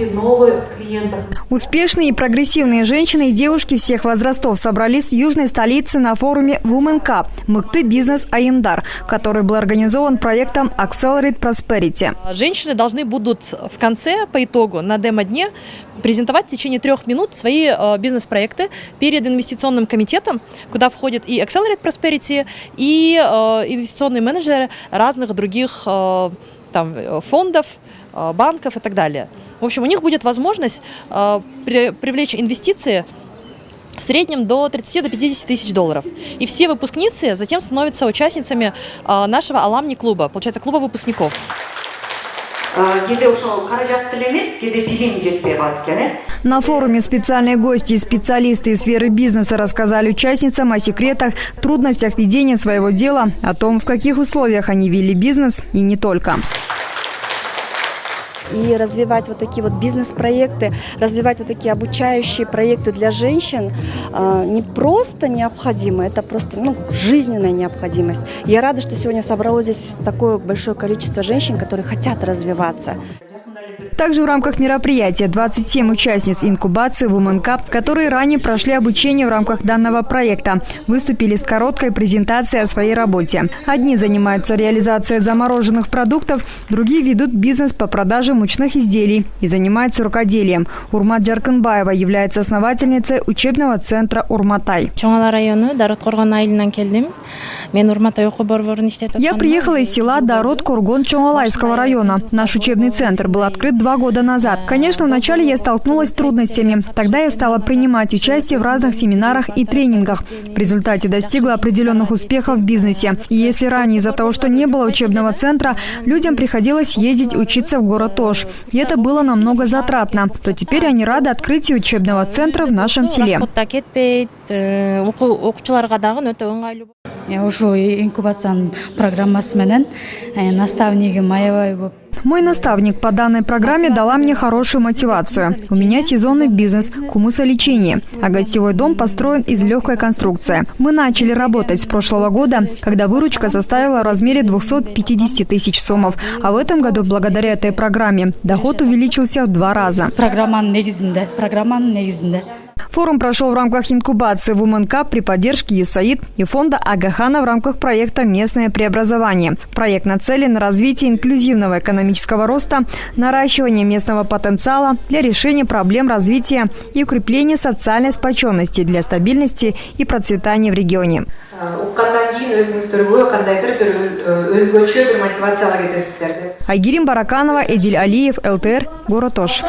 возможности новых клиентов. Успешные и прогрессивные женщины и девушки всех возрастов собрались в южной столице на форуме Women Cup «Мыкты бизнес Айымдар», который был организован проектом Accelerate Prosperity. Женщины должны будут в конце, по итогу, на демо-дне презентовать в течение 3 минут свои бизнес-проекты перед инвестиционным комитетом, куда входит и Accelerate Prosperity, и инвестиционные менеджеры разных других фондов, банков и так далее. В общем, у них будет возможность привлечь инвестиции в среднем до 30 до 50 тысяч долларов. И все выпускницы затем становятся участницами нашего аламни-клуба, получается, клуба выпускников. На форуме специальные гости и специалисты из сферы бизнеса рассказали участницам о секретах, трудностях ведения своего дела, о том, в каких условиях они вели бизнес и не только. И развивать вот такие вот бизнес-проекты, развивать вот такие обучающие проекты для женщин не просто необходимо, это просто жизненная необходимость. Я рада, что сегодня собралось здесь такое большое количество женщин, которые хотят развиваться. Также в рамках мероприятия 27 участниц инкубации Women Cup, которые ранее прошли обучение в рамках данного проекта, выступили с короткой презентацией о своей работе. Одни занимаются реализацией замороженных продуктов, другие ведут бизнес по продаже мучных изделий и занимаются рукоделием. Урмат Джаркынбаева является основательницей учебного центра «Урматай». Я приехала из села Дарот-Кургон Чоңалайского района. Наш учебный центр был открыт 2 года назад. Конечно, вначале я столкнулась с трудностями. Тогда я стала принимать участие в разных семинарах и тренингах. В результате достигла определенных успехов в бизнесе. И если ранее из-за того, что не было учебного центра, людям приходилось ездить учиться в город Ош, и это было намного затратно, то теперь они рады открытию учебного центра в нашем селе. Мой наставник по данной программе дала мне хорошую мотивацию. У меня сезонный бизнес «Кумусолечение», а гостевой дом построен из легкой конструкции. Мы начали работать с прошлого года, когда выручка составила в размере 250 тысяч сомов. А в этом году, благодаря этой программе, доход увеличился в 2 раза. Форум прошел в рамках инкубации Women Cup при поддержке ЮСАИД и фонда Агахана в рамках проекта «Местное преобразование». Проект нацелен на развитие инклюзивного экономического роста, наращивание местного потенциала для решения проблем развития и укрепления социальной сплоченности для стабильности и процветания в регионе. Айгерим Бараканова, Эдиль Алиев, ЛТР, город Ош.